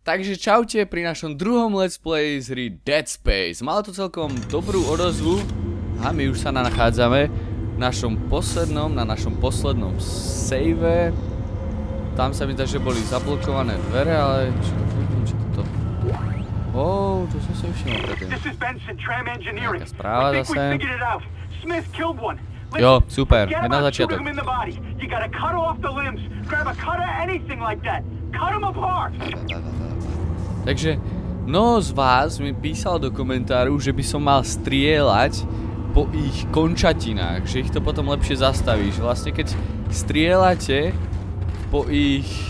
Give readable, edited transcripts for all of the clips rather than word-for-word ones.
Takže čaute pri našom druhom let's play z hry Dead Space. Malo to celkom dobrú odozvu a my už sa nachádzame na našom poslednom save. Tam sa mi zdá, že boli zablokované dvere, ale čo toto? To som si všimol predtým. Nejaká správa zase. Jo, super, je na začiatok. Takže mnoho z vás mi písalo do komentáru, že by som mal strieľať po ich končatinách, že ich to potom lepšie zastavíš. Vlastne keď strieľate po ich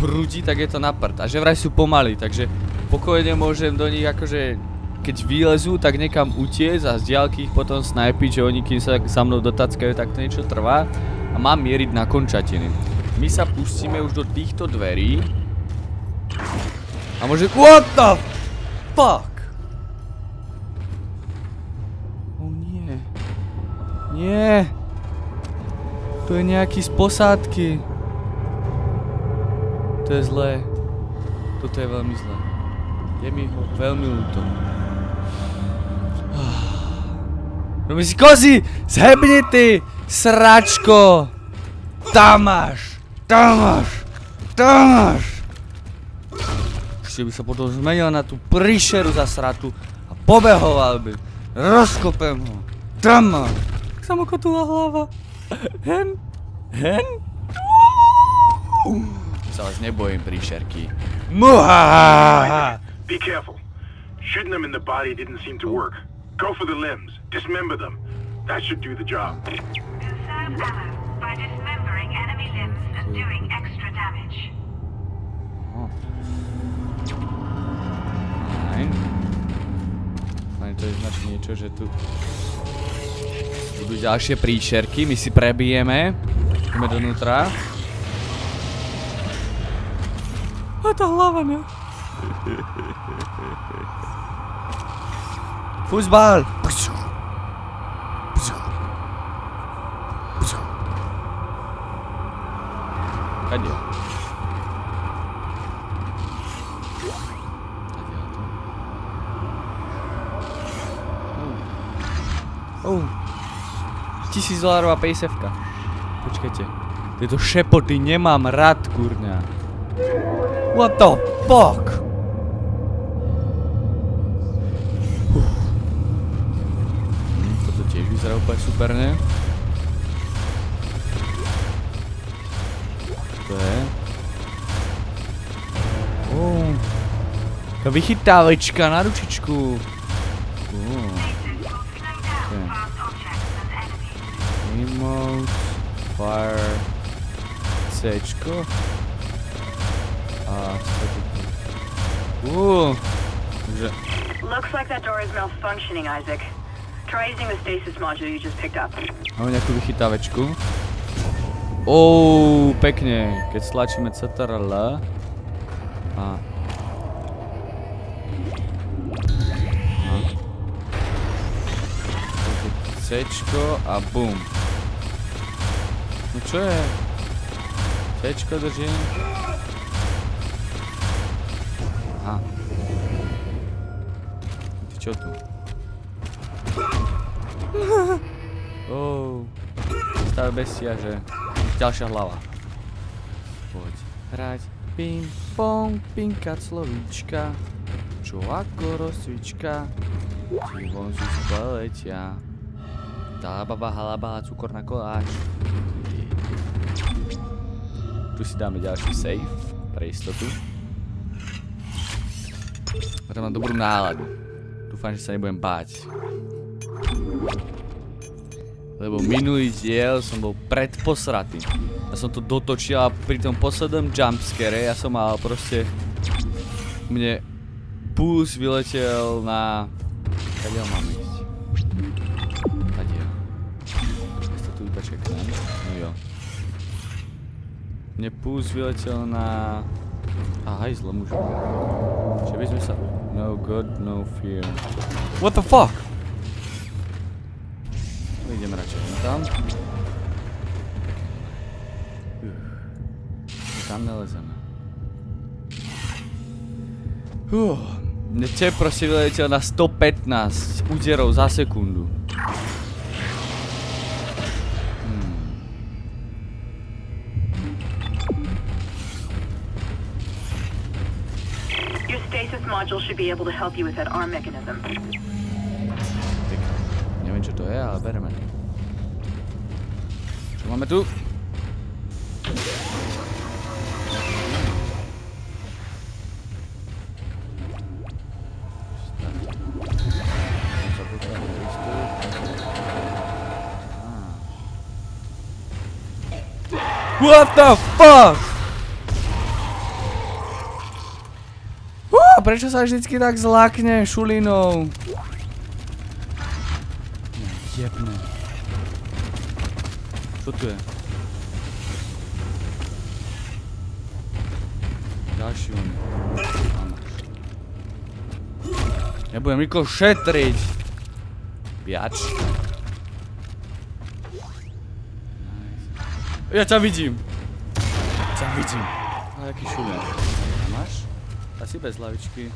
hrudi, tak je to na prd. A že vraj sú pomalí, takže pokojne môžem do nich akože, keď vylezú, tak niekam utiec a z diaľky ich potom snajpiť, že oni kým sa za mnou dotackajú, tak to niečo trvá. A mám mieriť na končatiny. My sa pustíme už do týchto dverí. A môže... What the fuck? Nie. Nie. To je nejaký z posádky. To je zlé. Toto je veľmi zlé. Je mi ho veľmi ľúto. Robí si kozy! Zhebni ty! Sračko! Tam máš! Ešte by sa potom zmenil na tú príšeru zasratu a pobehoval by. Rozkopem ho. Tam má. Tak sa mu kotula hlava. Hen. Sa vás nebojím, príšerky. Muhahaha. Be careful. Shooting them in the body didn't seem to work. Go for the limbs. Dismember them. That should do the job. Conserve ammo by dismembering enemy limbs and doing extra damage. Fajn, to je značí niečo, že tu budú ďalšie príšerky, my si prebijeme. Ideme donútra. A tá hlava, ne? Fuzbal! Kade? $1000 pejsevka. Počkajte. Tieto šepoty nemám rád, kurňa. What the fuck? Toto tiež vyzerá úplne super, ne? To je? Taká vychytávečka na ručičku. Remote, fire, C-čko. A takže... Looks like that door is malfunctioning, Isaac. Try using the stasis module you just picked up. Máme nejakú vychytávečku. Pekne. Keď stlačíme CTRL a... C-čko a bum. No čo je? C-čko držím. Aha. Ty čo tu? Stále bestia, že ďalšia hlava. Poď hrať ping pong, pinkať slovíčka. Čo ako rozcvička, či von si spaletia. Dala baba halabala cukor na koláč. Tu si dáme ďalší save pre istotu. A tam mám dobrú náladu. Dúfam, že sa nebudem báť. Lebo minulý diel som bol predposratý. Ja som to dotočil a pri tom poslednom jumpscare ja som mal proste... Mne puls vyletel na... Kade ho mám ísť? No jo. Mne puls vyletel na... hajzle môžem. Že by sme sa... No God, no fear. What the fuck? Idem radšej tam. Tam nelezeme. Tep proste vyletel na 115 úderov za sekundu. Your stasis module should be able to help you with that arm mechanism. Neviem, čo to je, ale bereme. Čo máme tu? What the fuck? Prečo sa vždycky tak zlákne šulinou? Jebne. Čo tu je? Ďalší on. Ja budem rýchlo šetriť. Viac. Ja ťa vidím. A jaký šulen. Máš? Asi bez hlavičky.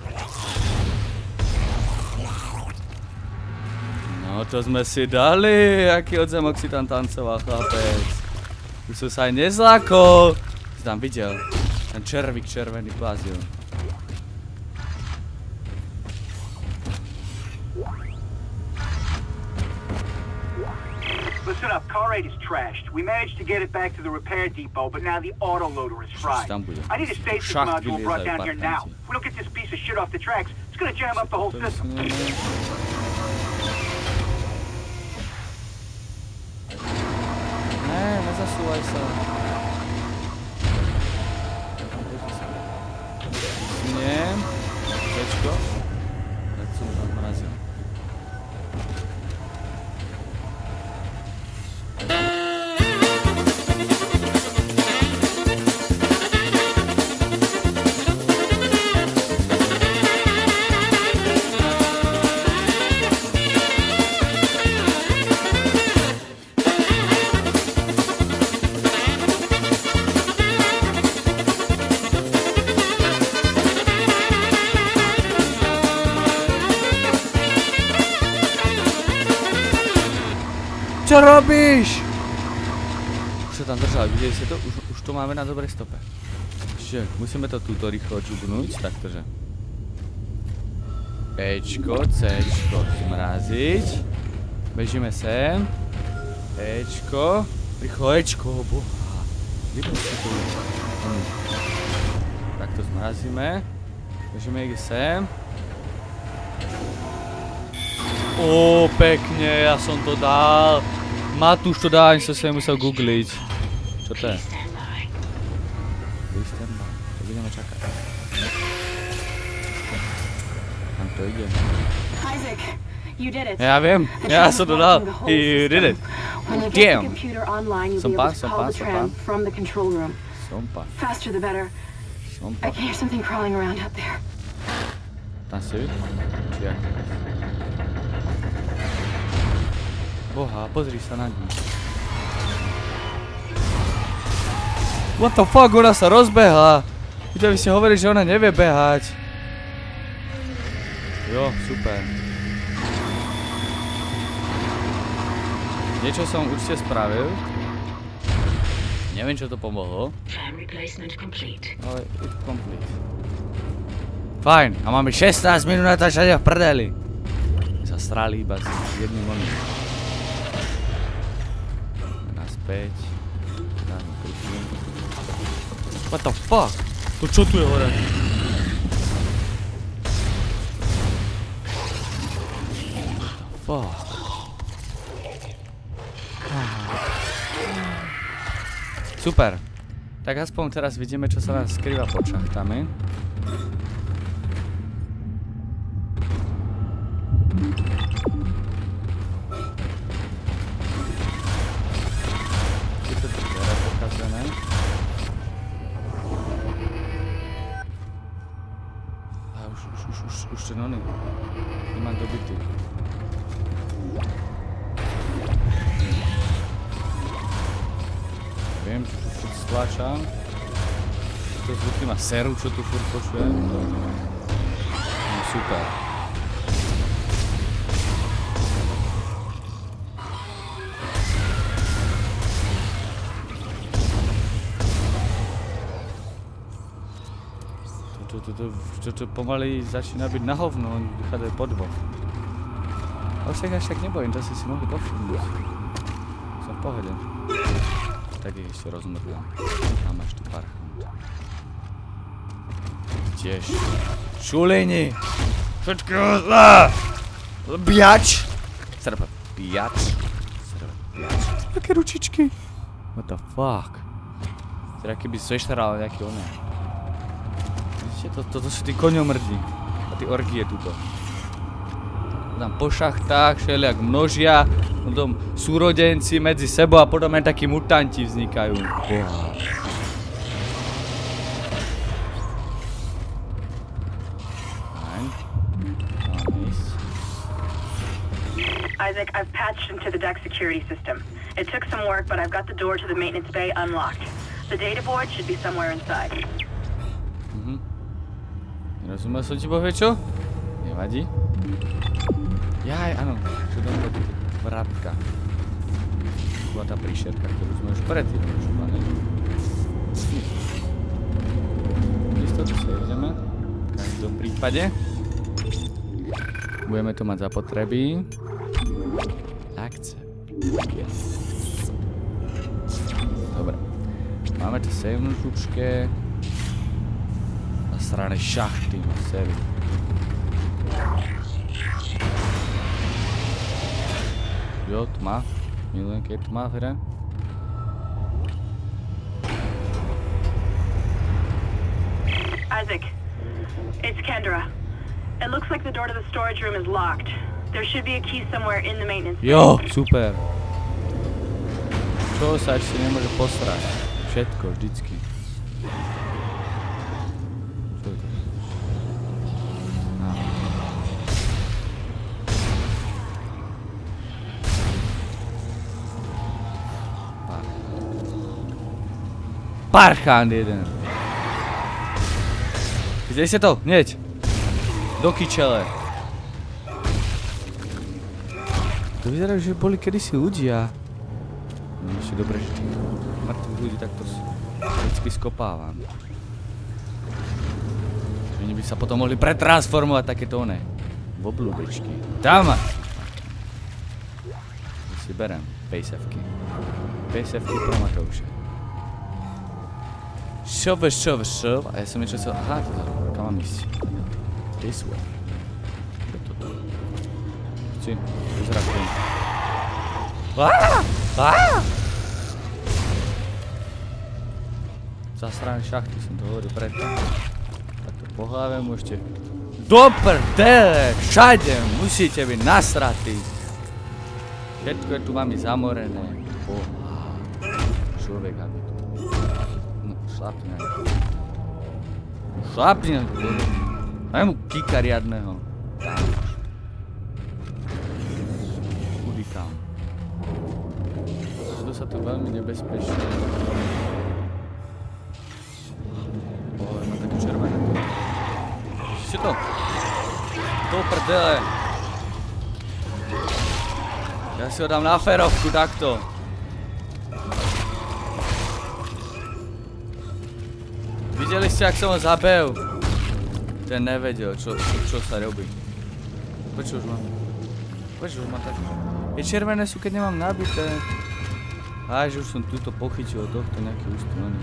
No to sme si dali. Aký odzemok si tam tancoval, chlapec. Už som sa aj nezlákol. Si tam videl. Ten červík červený plazil. Listen up, car 8 is trashed. We managed to get it back to the repair depot, but now the autoloader is fried. I need a stasis module brought down here now. If we don't get this piece of shit off the tracks, it's gonna jam up the whole system. Nezasúvaj sa. Vysniem. Tečko. Tak som tam mrazil. Čo robíš? Už sa tam držal, videli ste to? Už to máme na dobrej stope. Čiže musíme to túto rýchlo čubnúť, taktože. Ečko, Cčko, zmraziť. Bežíme sem. Ečko. Rýchlo Ečko, boha. Vypnú si tu. Tak to zmrazíme. Bežíme ich sem. Ó, pekne, ja som to dal. Matúš to dá, ani som sa musel googliť. Čo to je? To budeme čakať. Tam to ide. Isaac, you did it. Ja viem, ja som to dal. You did it. Damn. Som pán. Faster the better. I can hear something crawling around out there. Tam si? Či jak? Boha, pozri sa na ňu. What the fuck, ona sa rozbehla. Vy ste hovorili, že ona nevie behať. Jo, super. Niečo som určite spravil. Neviem, čo to pomohlo. Ale it's complete. Fajn, a máme 16 minút na tačania v prdeli. Zasrali iba s jedným onom. Naspäť. Dáme krútim. What the fuck? To čo tu je hore? Fuck. Super. Tak aspoň teraz vidíme, čo sa nás skrýva pod šachtami. Je to dvere pokazené. A už ten oný. Nemám dobitý. Viem, čo tu furt stlačam. To zvuky ma seru, čo tu furt počujem. super. To pomaly začíná byť na hovno, oni vychádzajú po dvoch. Ale však až tak nebojím, to si mohli povšimnúť. Som v pohode. Tak ich ešte rozmrdám. Tam máš tu parchant. Tiež. Šulini! Všetky zlá! Biač! Srpe, biač. Srpe, biač. Také ručičky. What the fuck? Teda keby sveštaral nejaký oné. Toto sú tí koňomrdí a tí orgie tuto. Tam po šachtách všelijak množia, potom súrodenci medzi sebou a potom aj takí mutanti vznikajú. Isaac, I've patched into the deck security system. It took some work, but I've got the door to the maintenance bay unlocked. The data board should be somewhere inside. Rozumel som ti povie čo? Nevadí. Jaj, áno, čo tam robí vrátka. Bola tá príšerka, ktorú sme už predtým užívali. Istotu sa ideme. V každom prípade. Budeme to mať za potreby. Akce. Dobre. Máme to save na žučke. Strane šachty na sérii. Jo, tma. Milujem, keď je tma v hre. Isaac, it's Kendra. It looks like the door to the storage room is locked. There should be a key somewhere in the maintenance. Jo, super. Čo sa ešte nemôže posrať? Všetko, vždycky. Parchant jeden. Videli ste to? Hneď. Do kyčele. To vyzerá, že boli kedysi ľudia. No ešte dobre, že tých mŕtvych ľudí takto vždycky skopávam. Že oni by sa potom mohli pretransformovať takéto oné. V obľúbečky. Tam! Si berem pejsevky. Pejsevky pro Matouše. Šov. A ja som niečo chcel... Aha, to zároveň, kam mám ísť? This way. Toto. Chci, vyzerá koň. Zasrané šachty, som to hovoril predtým. Takto po hlave môžete... Do prdele! Všade musíte byť nasratí. Všetko je tu vami zamorené. Boha. Človek, aby tu... Šlapni na to. Šlapni na to. Daj mu kika riadného. Tam. Udikám. To sa tu veľmi nebezpečné. Bohle, má také červené. Ešte to. Do prdele. Ja si ho dám na férovku takto. Videli ste, ak som ho zabil? Ten nevedel, čo sa robí. Prečo už mám tak... Je červené sú, keď nemám nabité. Aj, že už som túto pochytil od tohto nejaký ústvený.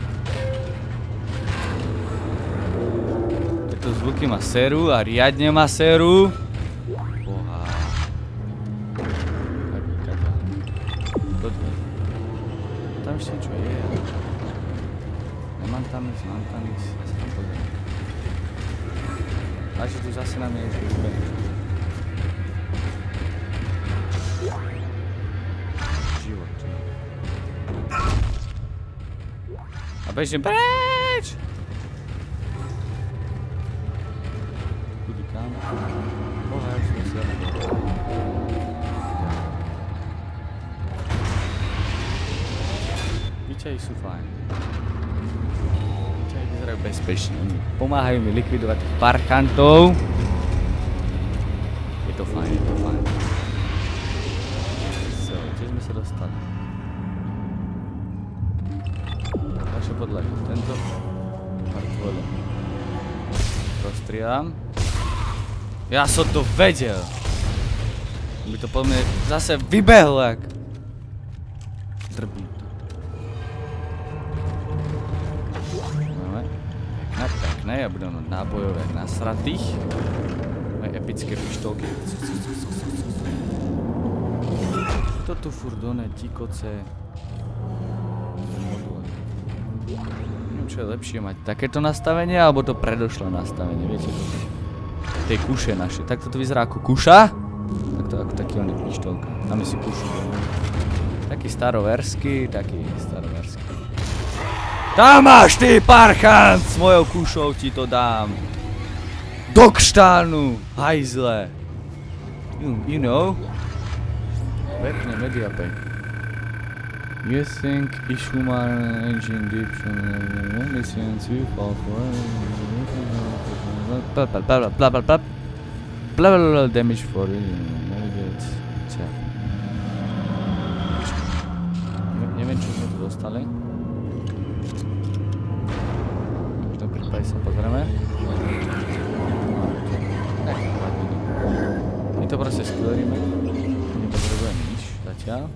Tieto zvuky ma serú a riadne ma serú. Boha. Tam ešte niečo je. Mám tam ísť. Ja sa tam pozriem. A že tu zase na mňa je zbytbe. Život. A bežím preč! Kudy kam? Boha, jak som sa zabudol. Výťahy sú fajn. Vyzerajú bezpečne. Pomáhajú mi likvidovať tých parchantov. to fajn, je to fajn. So, kde sme sa dostali? Ďalšie podľahy. Tento. Mŕtvolu. Rozstriedam. Ja som to vedel! By to po mne zase vybehlo, jak... Drbím to. Máme. Pekné, ja budem mať nábojové nasratých. Aj epické pištolky. Kto tu furt doné, tikoce? Neviem, čo je lepšie mať takéto nastavenie, alebo to predošlé nastavenie, viete to? Tej kuše naše. Takto to vyzerá ako kuša? Takto ako taký oný pištolka. Dáme si kušu. Taký staroverský, Tam máš ty, parchant! S mojou kušou ti to dám. Do kštánu, hajzle. You know? Pekne, mediapack. You think Ishuman engine deep from mission to fall for blah damage for neviem, čo sme tu dostali. V tom prípade sa pozrieme. My to proste skleríme. Nepotrebujem nič zatiaľ.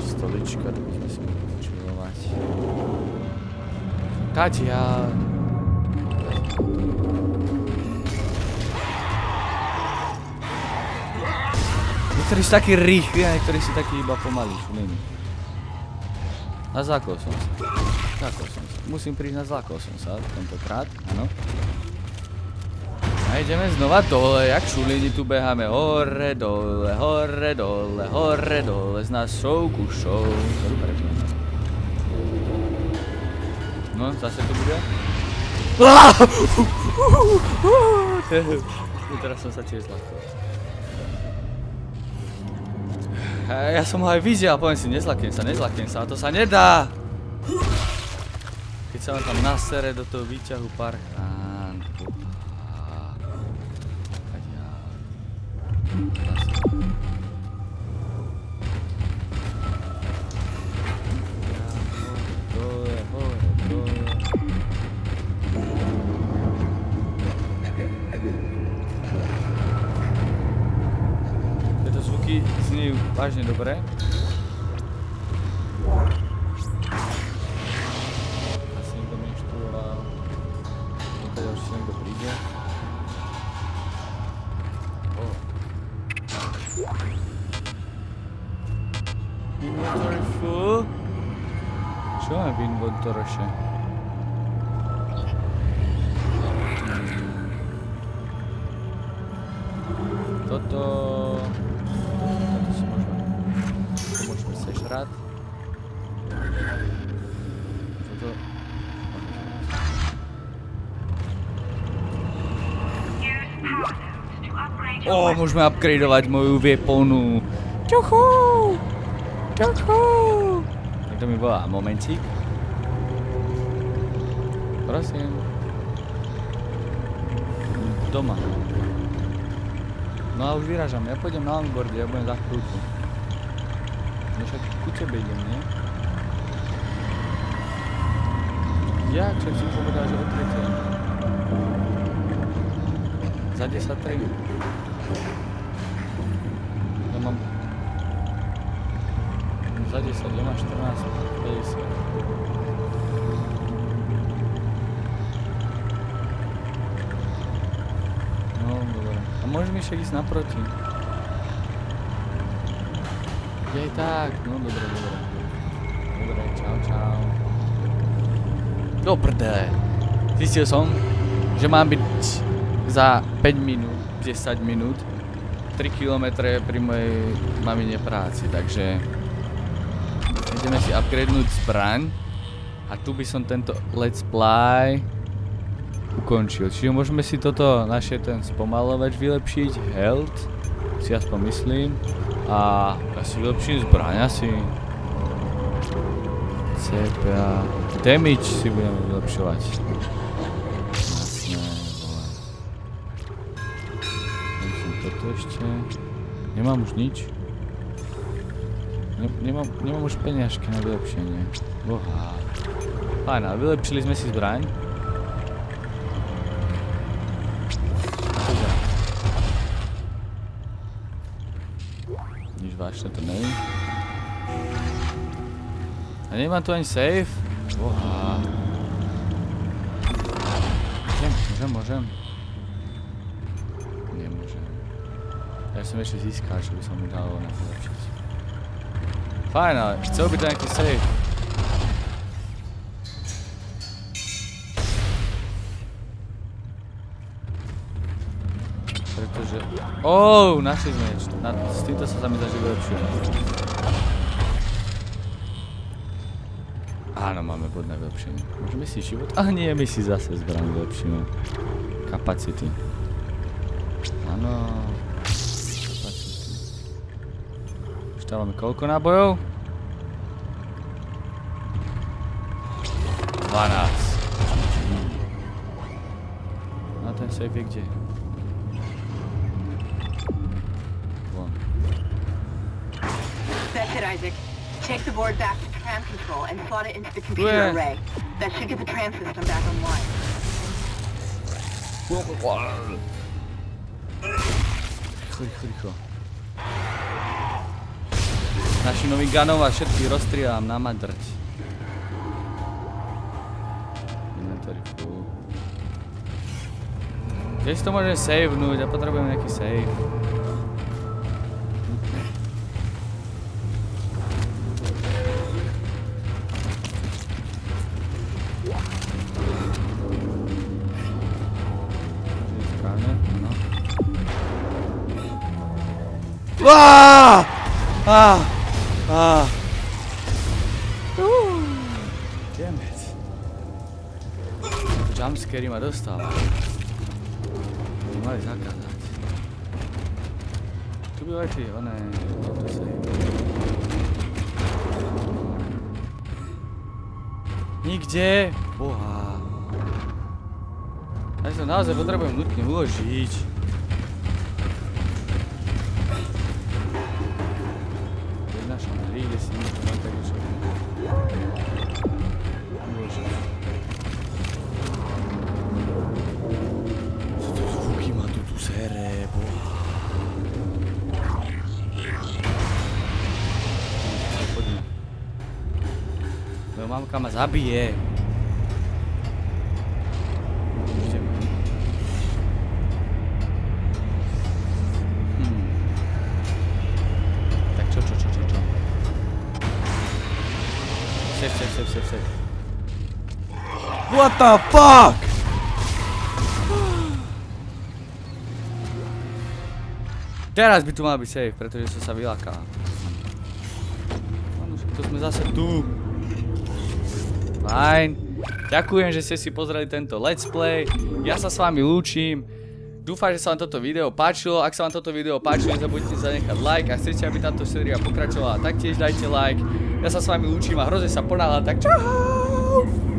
Stolička, tu by sme si mohli počulovať. Katiaľ. Niektorí sú takí rýchli a niektorí sú takí iba pomalí. Na zlákol som sa. Musím prísť na zlákol som sa tentokrát, áno. A ideme znova dole, jak šulini tu beháme. Hore, dole, hore, dole, hore, dole s našou kušou. Ktorú preklínam. No, zase to bude. Teraz som sa tiež zlákol. Ja som ho aj videl, poviem si, nezlaknem sa, a to sa nedá! Keď sa on tam nasere do toho výťahu parchán. Tieto zvuky zniejú vážne dobre. Asi niekto mi štúroval. Tady už si niekto príde. Inventory full? Čo máme v inventoreše? Toto si môžeme sežrať. Toto... Môžeme upgradeovať moju vieponu. Čuchu! Tak to mi volá, momentík. Prosím. Doma. No a už vyrážam, ja pôjdem na longboardy, ja budem za chvíľku. No však ku tebe idem, nie? Ja, čo si povedal, že o 3. Za 10:03. Ja mám... Za 10, ja mám 14:50. No, dobre. A môžeš mi však ísť naproti. Je tak, no dobre. Dobre, čau. Do prdele. Zistil som, že mám byť za 5 minút, 10 minút 3 km pri mojej mamine práci, takže ideme si upgradenúť zbraň a tu by som tento let's play ukončil. Čiže môžeme si toto naše ten spomalovač vylepšiť, health, si aspoň myslím, a ja si vylepším zbraň asi. CPA, damage si budeme vylepšovať. tu ešte? Nemám už nič. Nemám už peniažky na vylepšenie. Boha. Fajn, ale vylepšili sme si zbraň. Nič vážne to není. A nemám tu ani save. Boha. Môžem. Nemôžem. Ja som ešte získal, čo by som mu dal na vylepšiť. Fajn, ale chcel by to nejaký save. Pretože... našli sme niečo. S týmto sa mi zažil vylepšuje. Áno, máme bod na vylepšenie. Môžeme si život? Nie, my si zase zbraň vylepšíme. Kapacity. Áno. Kapacity. Už tam máme koľko nábojov? 12. A ten safe je kde? Von. That's it, Isaac. Take the board back to tram control and slot it into the computer array. That should get the tram system back online. Rýchlo. Naši nový gunov a všetky rozstrieľam na madrť. Inventory full. Kde si to môžem savenúť? Ja potrebujem nejaký save. Damn it. Jumpscary ma dostáva. To mali zakázať. Tu by aj ty, to sa je. Nikde. Boha. Ja sa naozaj potrebujem nutne uložiť. Kde si niečo mám tak niečo uložiť. Co to zvuky má tu sere, boha. Poďme. Moja mamka ma zabije. Save. What the fuck? Teraz by tu mal byť save, pretože som sa vylákal. Áno, to sme zase tu. Fajn. Ďakujem, že ste si pozreli tento let's play. Ja sa s vami lúčim. Dúfam, že sa vám toto video páčilo. Ak sa vám toto video páčilo, nezabudnite zanechať like. A chcete, aby táto séria pokračovala, taktiež dajte like. Ja sa s vami lúčim a hrozne sa ponáhľam, tak čau!